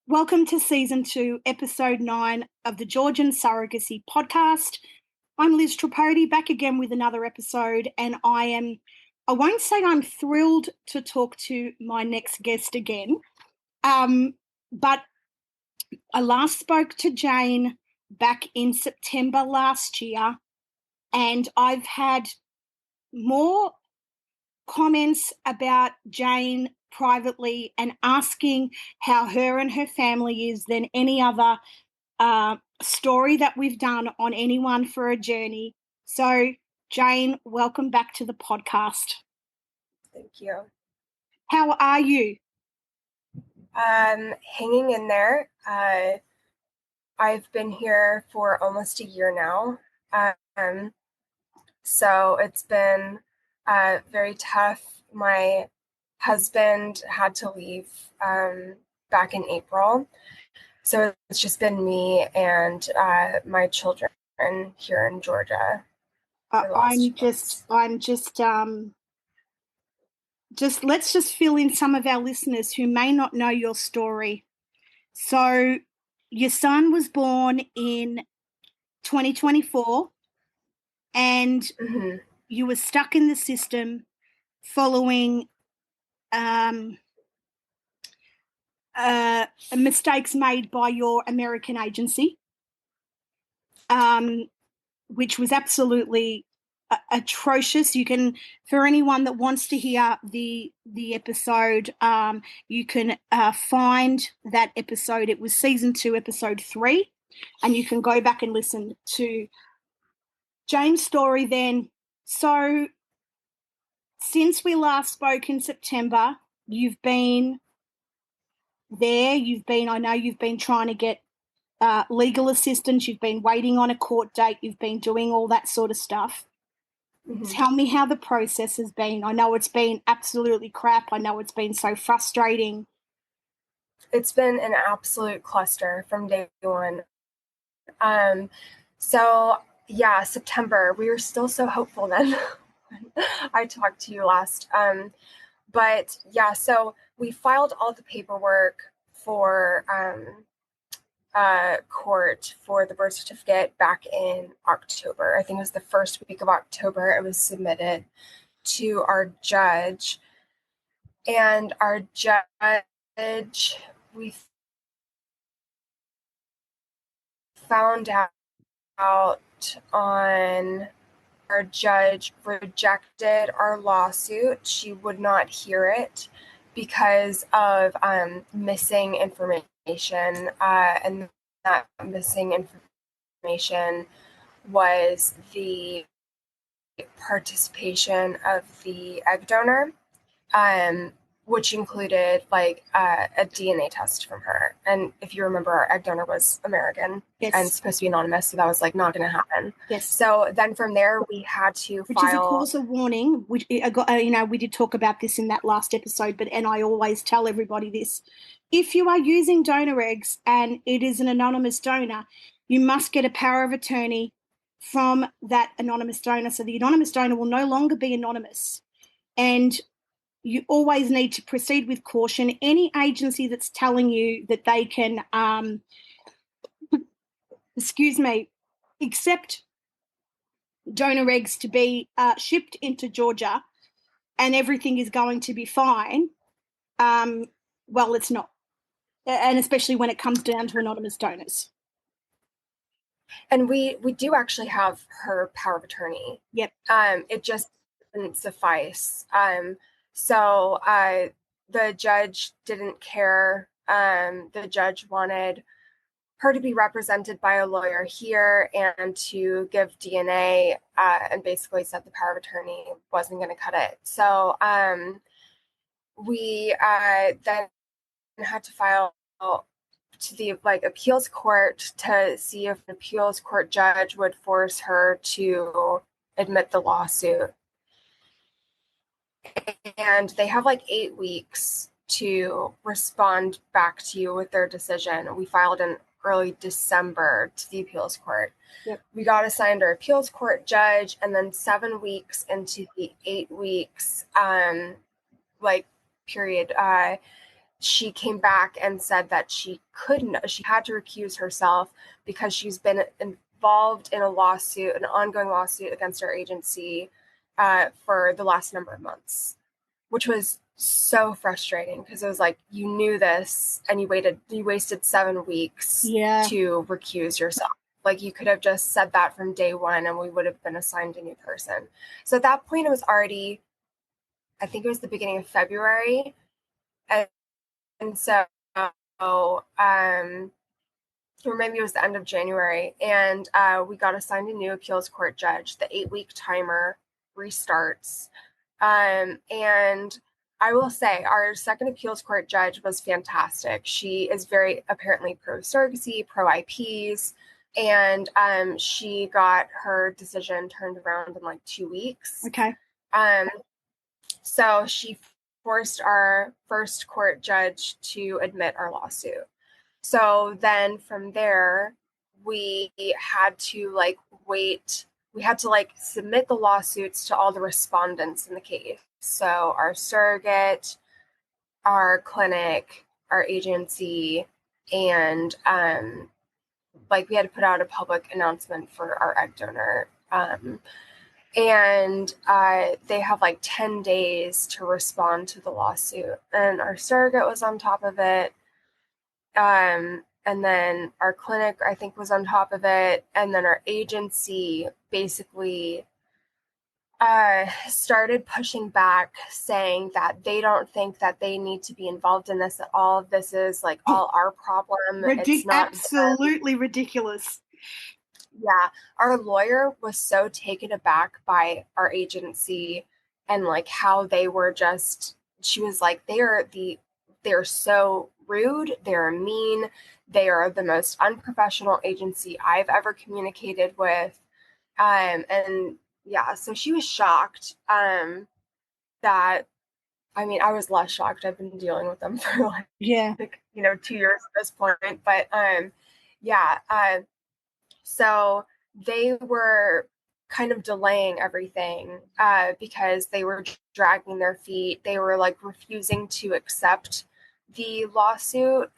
Welcome to Season 2, Episode 9 of the Georgian Surrogacy Podcast. I'm Liz Tripodi, back again with another episode, and I won't say I'm thrilled to talk to my next guest again, but I last spoke to Jane back in September last year, and I've had more comments about Jane privately and asking how her and her family is than any other story that we've done on Anyone for a Journey. So, Jane, welcome back to the podcast. Thank you. How are you? Hanging in there. I've been here for almost a year now. So it's been very tough. My husband had to leave back in April. So it's just been me and my children here in Georgia. Let's just fill in some of our listeners who may not know your story. So your son was born in 2024 and you were stuck in the system following mistakes made by your American agency, which was absolutely atrocious. You can, for anyone that wants to hear the episode, you can find that episode. It was Season 2, Episode 3, and you can go back and listen to Jane's story then. So since we last spoke in September, you've been there. I know you've been trying to get legal assistance. You've been waiting on a court date. You've been doing all that sort of stuff. Tell me how the process has been. I know it's been absolutely crap. I know it's been so frustrating. It's been an absolute cluster from day one. September, we were still so hopeful then. I talked to you last. So we filed all the paperwork for court for the birth certificate back in October. I think it was the first week of October. It was submitted to our judge, and our judge, we found out on our judge rejected our lawsuit. She would not hear it because of missing information. And that missing information was the participation of the egg donor, which included a DNA test from her. And if you remember, our egg donor was American. Yes. And supposed to be anonymous, so that was not going to happen. Yes. So then from there, we had to which is, of course, a warning. Which we did talk about this in that last episode, and I always tell everybody this: if you are using donor eggs and it is an anonymous donor, you must get a power of attorney from that anonymous donor. So the anonymous donor will no longer be anonymous, and you always need to proceed with caution. Any agency that's telling you that they can, accept donor eggs to be shipped into Georgia and everything is going to be fine, well, it's not. And especially when it comes down to anonymous donors. And we do actually have her power of attorney. Yep. It just didn't suffice. So the judge didn't care. The judge wanted her to be represented by a lawyer here and to give DNA, and basically said the power of attorney wasn't going to cut it. So we then had to file to the appeals court to see if an appeals court judge would force her to admit the lawsuit. And they have 8 weeks to respond back to you with their decision. We filed in early December to the appeals court. Yep. We got assigned our appeals court judge, and then 7 weeks into the 8 weeks period, she came back and said that she had to recuse herself because she's been involved in an ongoing lawsuit against our agency for the last number of months, which was so frustrating because it was like, you knew this and you wasted 7 weeks to recuse yourself. Like, you could have just said that from day one and we would have been assigned a new person. So at that point, it was already, I think it was the beginning of February. And so, or maybe it was the end of January, and we got assigned a new appeals court judge. The 8-week timer restarts. And I will say our second appeals court judge was fantastic. She is very apparently pro-surrogacy, pro-IPs, and she got her decision turned around in like 2 weeks. Okay. So she forced our first court judge to admit our lawsuit. So then from there, we had to wait. We had to submit the lawsuits to all the respondents in the case. So our surrogate, our clinic, our agency, and we had to put out a public announcement for our egg donor. And they have 10 days to respond to the lawsuit. And our surrogate was on top of it. And then our clinic, I think, was on top of it. And then our agency basically started pushing back, saying that they don't think that they need to be involved in this, that all of this is all our problem. It's not absolutely ridiculous. Yeah, our lawyer was so taken aback by our agency and how they were she was like, they're so rude, they're mean, they are the most unprofessional agency I've ever communicated with. And yeah, so she was shocked that, I mean, I was less shocked. I've been dealing with them for 2 years at this point. But so they were kind of delaying everything because they were dragging their feet. They were refusing to accept the lawsuit.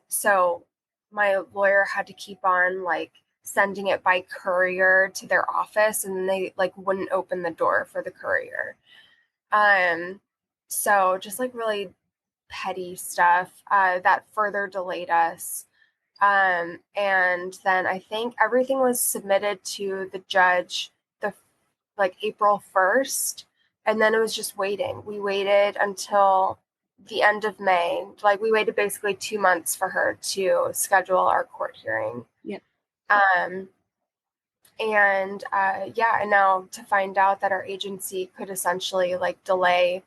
So my lawyer had to keep on sending it by courier to their office, and they wouldn't open the door for the courier. So just really petty stuff that further delayed us. And then I think everything was submitted to the judge April 1st, and then it was just waiting. We waited until the end of May. We waited basically 2 months for her to schedule our court hearing. Yep. And now to find out that our agency could essentially delay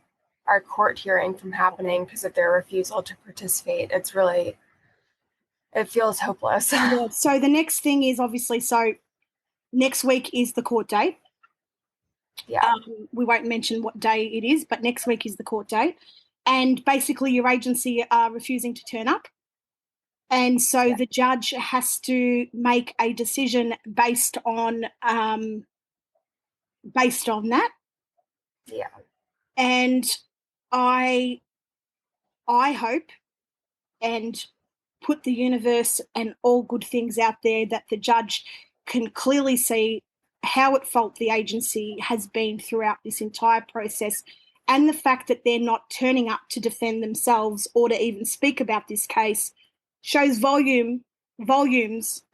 our court hearing from happening because of their refusal to participate, it feels hopeless. Yeah. So the next thing is obviously, next week is the court date. Yeah. We won't mention what day it is, but next week is the court date. And basically your agency are refusing to turn up. And so the judge has to make a decision based on that. Yeah. And I hope and put the universe and all good things out there that the judge can clearly see how at fault the agency has been throughout this entire process, and the fact that they're not turning up to defend themselves or to even speak about this case shows volumes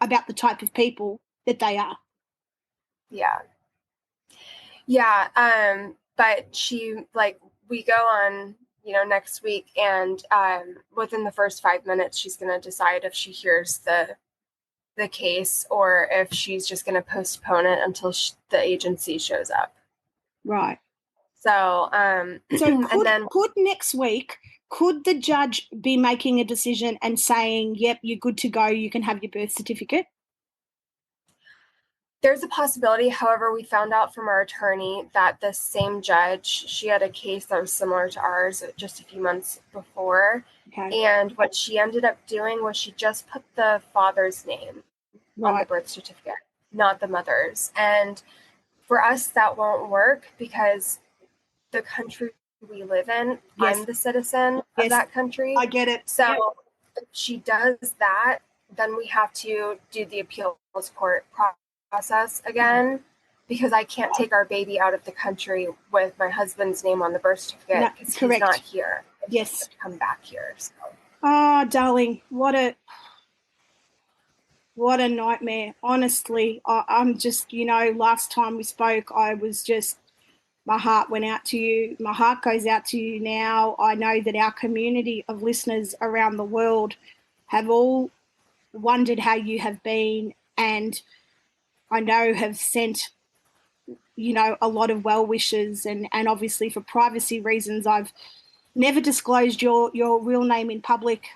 about the type of people that they are. Yeah. Yeah. But we go on, next week, and within the first 5 minutes, she's going to decide if she hears the case or if she's just going to postpone it until the agency shows up. Right. So, could next week, could the judge be making a decision and saying, yep, you're good to go, you can have your birth certificate? There's a possibility. However, we found out from our attorney that the same judge, she had a case that was similar to ours just a few months before. Okay. And what she ended up doing was she just put the father's name on the birth certificate, not the mother's. And for us, that won't work because the country we live in. Yes. I'm the citizen of that country. I get it. So if she does that, then we have to do the appeals court process again, because I can't take our baby out of the country with my husband's name on the birth certificate because he's not here. Yes. To come back here. So. Oh, darling, what a nightmare. Honestly, I'm just, last time we spoke, my heart went out to you. My heart goes out to you now. I know that our community of listeners around the world have all wondered how you have been, and I know have sent, a lot of well wishes, and obviously for privacy reasons, I've never disclosed your real name in public,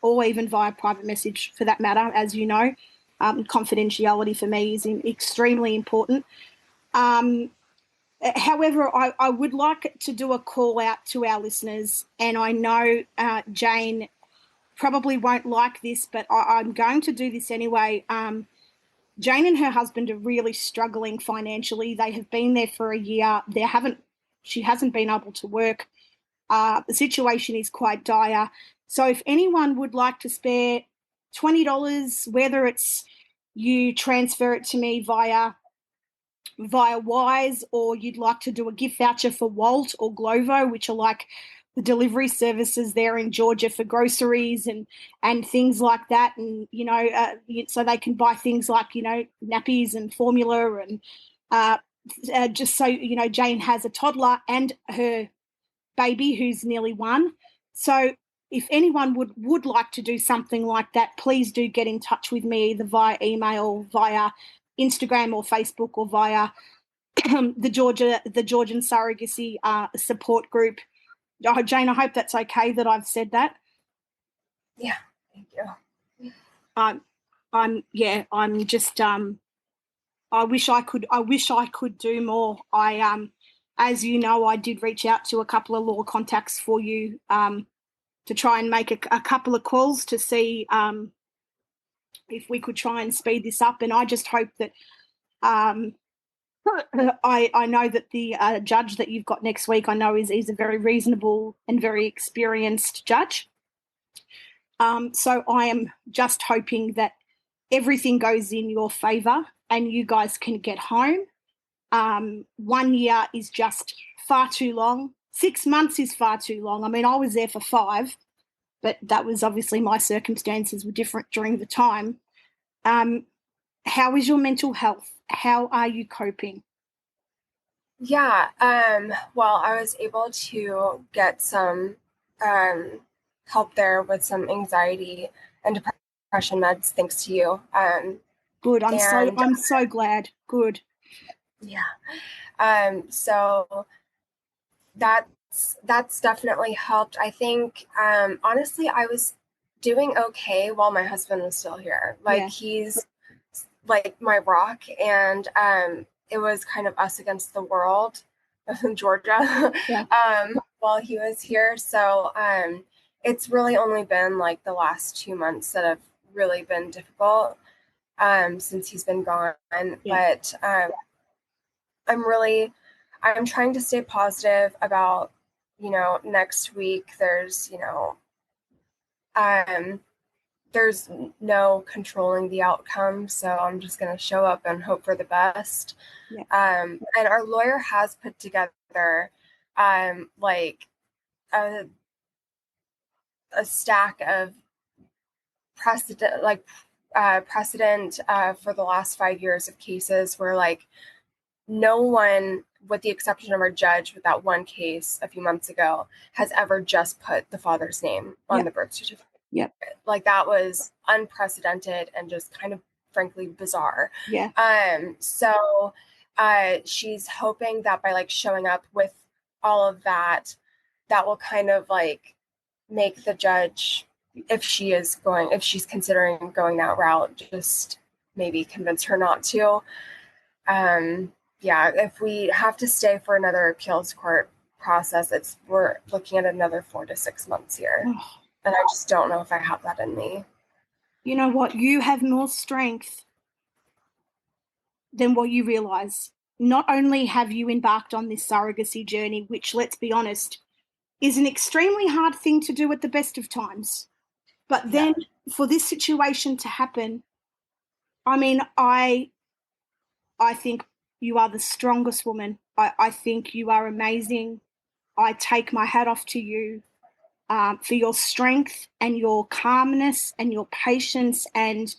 or even via private message for that matter, as you know. Confidentiality for me is extremely important. However, I would like to do a call out to our listeners, and I know Jane probably won't like this, but I'm going to do this anyway. Jane and her husband are really struggling financially. They have been there for a year. She hasn't been able to work. The situation is quite dire. So if anyone would like to spare $20, whether it's you transfer it to me via Wise, or you'd like to do a gift voucher for Wolt or Glovo, which are like the delivery services there in Georgia for groceries and things like that, and so they can buy things like nappies and formula, and just so Jane has a toddler and her baby who's nearly 1. So if anyone would like to do something like that, please do get in touch with me either via email, via Instagram or Facebook, or via the Georgian Surrogacy support group. Oh, Jane, I hope that's okay that I've said that. Yeah, thank you. I'm just I wish I could do more. As you know, I did reach out to a couple of law contacts for you to try and make a couple of calls to see if we could try and speed this up. And I just hope that I know that the judge that you've got next week, I know is a very reasonable and very experienced judge. So I am just hoping that everything goes in your favour and you guys can get home. 1 year is just far too long. 6 months is far too long. I mean, I was there for 5, but that was obviously my circumstances were different during the time. How is your mental health? How are you coping? Yeah, well, I was able to get some help there with some anxiety and depression meds thanks to you. Good. I'm so glad. Good. Yeah. So that's definitely helped. I think honestly I was doing okay while my husband was still here. He's like my rock, and it was kind of us against the world in Georgia while he was here. So it's really only been like the last 2 months that have really been difficult since he's been gone. Yeah. But I'm trying to stay positive about, next week there's no controlling the outcome. So I'm just going to show up and hope for the best. Yeah. And our lawyer has put together like a stack of precedent for the last 5 years of cases where like no one, with the exception of our judge with that one case a few months ago, has ever just put the father's name on the birth certificate. Yep. Like that was unprecedented and just kind of frankly bizarre. Yeah. So she's hoping that by like showing up with all of that, that will kind of like make the judge, if she's considering going that route, just maybe convince her not to. Yeah, if we have to stay for another appeals court process, we're looking at another 4 to 6 months here. And I just don't know if I have that in me. You know what? You have more strength than what you realize. not only have you embarked on this surrogacy journey, which, let's be honest, is an extremely hard thing to do at the best of times, but then for this situation to happen, I mean, I think you are the strongest woman. I think you are amazing. I take my hat off to you for your strength and your calmness and your patience. And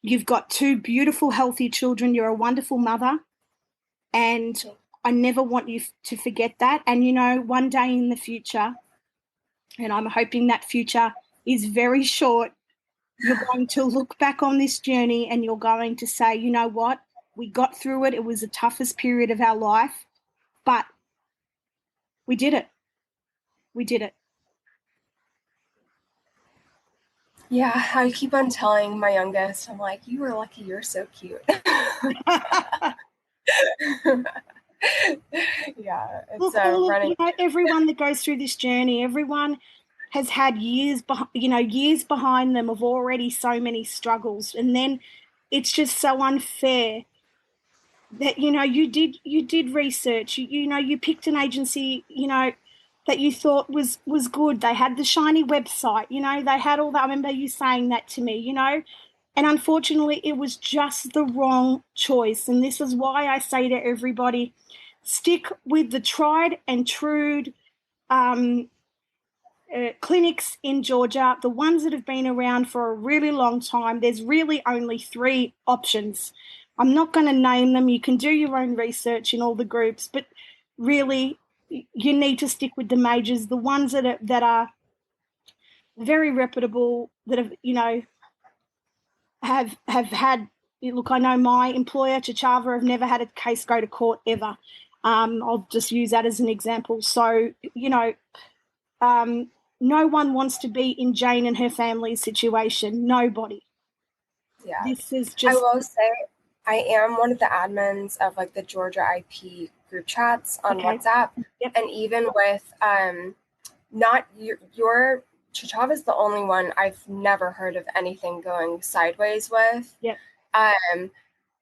you've got two beautiful, healthy children. You're a wonderful mother. And I never want you to forget that. And, you know, one day in the future, and I'm hoping that future is very short, you're going to look back on this journey and you're going to say, you know what, we got through it. It was the toughest period of our life, but we did it. We did it. Yeah, I keep on telling my youngest, I'm like, you are lucky, you're so cute. Yeah, it's look, running. You know, everyone that goes through this journey, everyone has had years behind them of already so many struggles, and then it's just so unfair that, you know, you did research, you know, you picked an agency, you know, that you thought was good. They had the shiny website, you know, they had all that. I remember you saying that to me, you know, and unfortunately it was just the wrong choice. And this is why I say to everybody, stick with the tried and true clinics in Georgia, the ones that have been around for a really long time. There's really only 3 options. I'm not going to name them. You can do your own research in all the groups, but really you need to stick with the majors, the ones that are very reputable, that have, you know, have had, look, I know my employer, Chichava, have never had a case go to court ever. I'll just use that as an example. So, you know, no one wants to be in Jane and her family's situation. Nobody. Yeah. This is just... I will say I am one of the admins of like the Georgia IP group chats on WhatsApp. Yep. And even with not your Chichava is the only one I've never heard of anything going sideways with. Yep.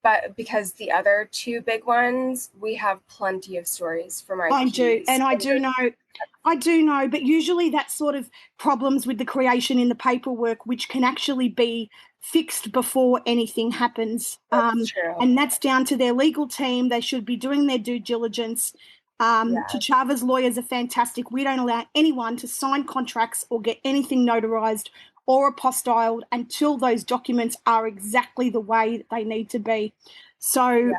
But because the other 2 big ones, we have plenty of stories from IPs. I do, and I do know, but usually that's sort of problems with the creation in the paperwork, which can actually be fixed before anything happens. That's true. And that's down to their legal team. They should be doing their due diligence. Chichava's lawyers are fantastic. We don't allow anyone to sign contracts or get anything notarized or apostilled until those documents are exactly the way that they need to be. So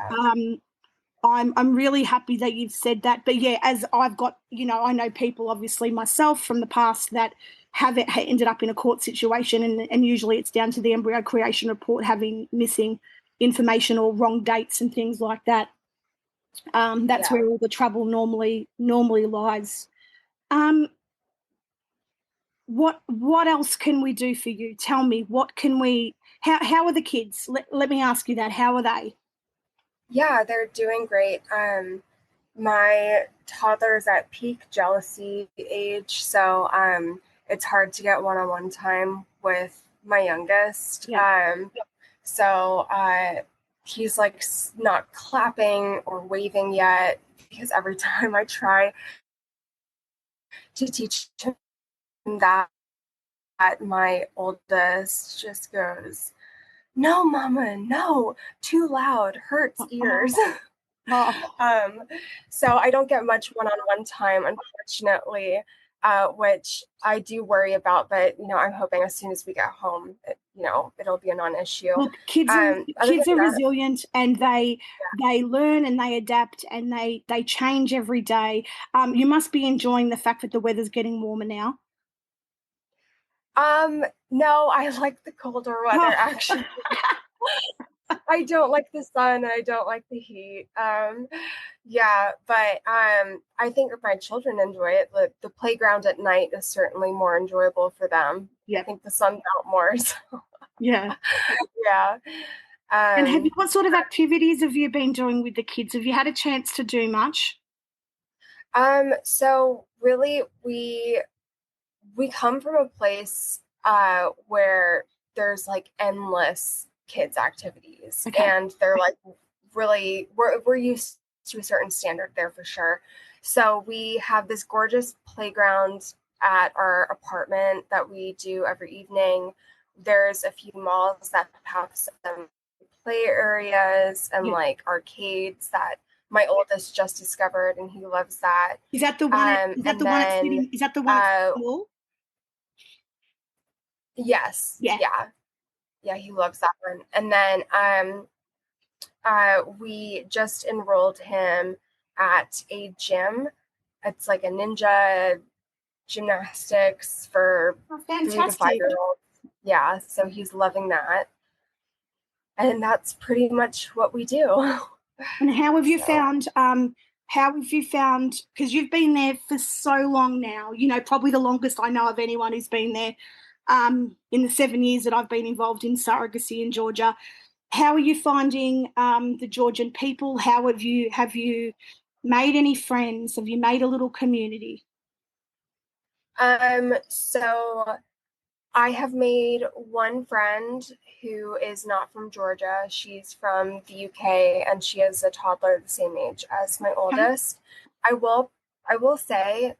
I'm really happy that you've said that. But yeah, as I've got, you know, I know people obviously myself from the past that have ended up in a court situation, and usually it's down to the embryo creation report having missing information or wrong dates and things like that. That's where all the trouble normally lies. What else can we do for you? Tell me, what can we? How are the kids? Let me ask you that. How are they? Yeah, they're doing great. My toddler's at peak jealousy age, so it's hard to get one-on-one time with my youngest. So he's like not clapping or waving yet, because every time I try to teach him that, my oldest just goes, "No, Mama, no, too loud, hurts ears." So I don't get much one-on-one time, unfortunately, which I do worry about. But you know, I'm hoping as soon as we get home, it'll be a non-issue. Look, kids are resilient, and they learn and they adapt and they change every day. You must be enjoying the fact that the weather's getting warmer now. No, I like the colder weather, actually. I don't like the sun and I don't like the heat. But I think my children enjoy it. The playground at night is certainly more enjoyable for them. Yeah. I think the sun's out more. So. Yeah. Yeah. And what sort of activities have you been doing with the kids? Have you had a chance to do much? So really we come from a place where there's like endless kids activities, and they're like really, we're used to a certain standard there for sure. So we have this gorgeous playground at our apartment that we do every evening. There's a few malls that have some play areas and like arcades that my oldest just discovered, and he loves that. Is that the one? Is that the one at City? Is that the one at school? Yes. Yeah. Yeah, he loves that one. And then we just enrolled him at a gym. It's like a ninja gymnastics for 3 to 5-year-olds. Yeah, so he's loving that. And that's pretty much what we do. And how have you found, because you've been there for so long now, you know, probably the longest I know of anyone who's been there in the 7 years that I've been involved in surrogacy in Georgia. How are you finding the Georgian people? How have you made any friends? Have you made a little community? So I have made one friend who is not from Georgia. She's from the UK, and she has a toddler the same age as my oldest. I will say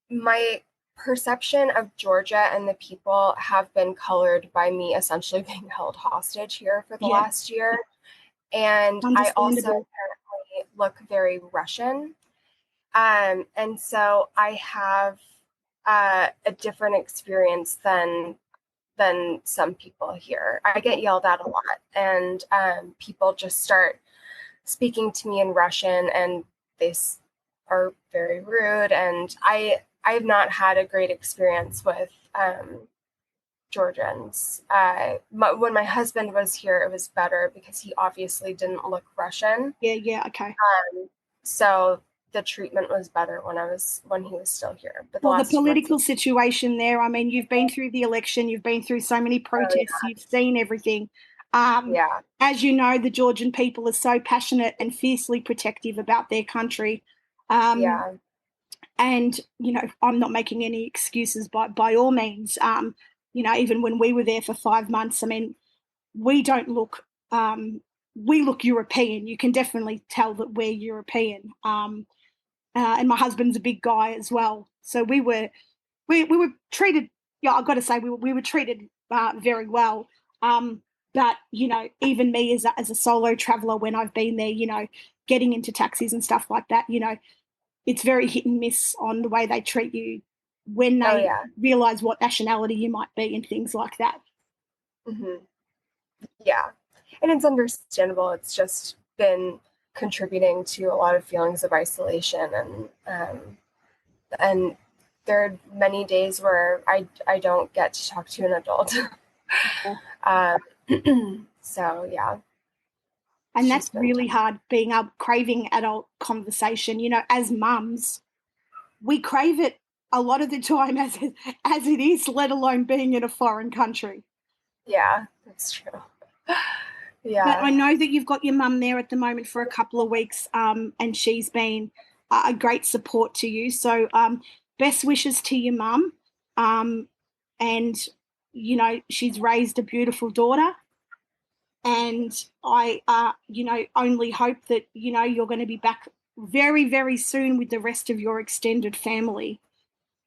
my perception of Georgia and the people have been colored by me essentially being held hostage here for the last year. And I also apparently look very Russian. And so I have a different experience than some people here. I get yelled at a lot, and people just start speaking to me in Russian, and they are very rude. And I've not had a great experience with Georgians. When my husband was here, it was better because he obviously didn't look Russian. Yeah, okay. So the treatment was better when he was still here. But the political situation there, I mean, you've been through the election, you've been through so many protests, you've seen everything. As you know, the Georgian people are so passionate and fiercely protective about their country. And, you know, I'm not making any excuses by all means. You know, even when we were there for 5 months, I mean, we don't look, we look European. You can definitely tell that we're European. And my husband's a big guy as well. So we were treated, I've got to say, we were treated very well. But, you know, even me as a solo traveler, when I've been there, you know, getting into taxis and stuff like that, you know, it's very hit and miss on the way they treat you when they realize what nationality you might be and things like that. Mm-hmm. Yeah. And it's understandable. It's just been contributing to a lot of feelings of isolation, and there are many days where I don't get to talk to an adult. So yeah. And that's really hard, craving adult conversation. You know, as mums, we crave it a lot of the time as it is, let alone being in a foreign country. Yeah, that's true. Yeah. But I know that you've got your mum there at the moment for a couple of weeks, and she's been a great support to you. So best wishes to your mum. And, you know, she's raised a beautiful daughter. And I, you know, only hope that, you know, you're going to be back very, very soon with the rest of your extended family.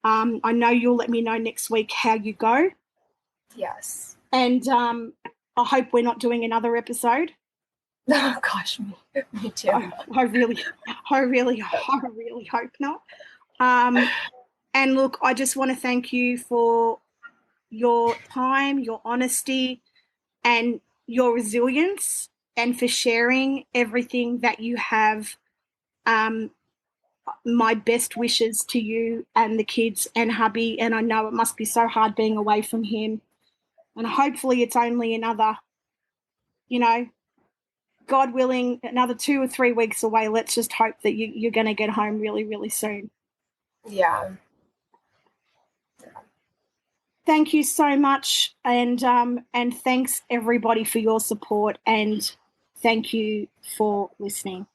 I know you'll let me know next week how you go. Yes. And I hope we're not doing another episode. Oh gosh, me too. I really hope not. And look, I just want to thank you for your time, your honesty, and your resilience, and for sharing everything that you have. My best wishes to you and the kids and hubby, and I know it must be so hard being away from him. And hopefully it's only another, you know, God willing, another 2 or 3 weeks away. Let's just hope that you're going to get home really, really soon. Yeah. Thank you so much, and thanks everybody for your support, and thank you for listening.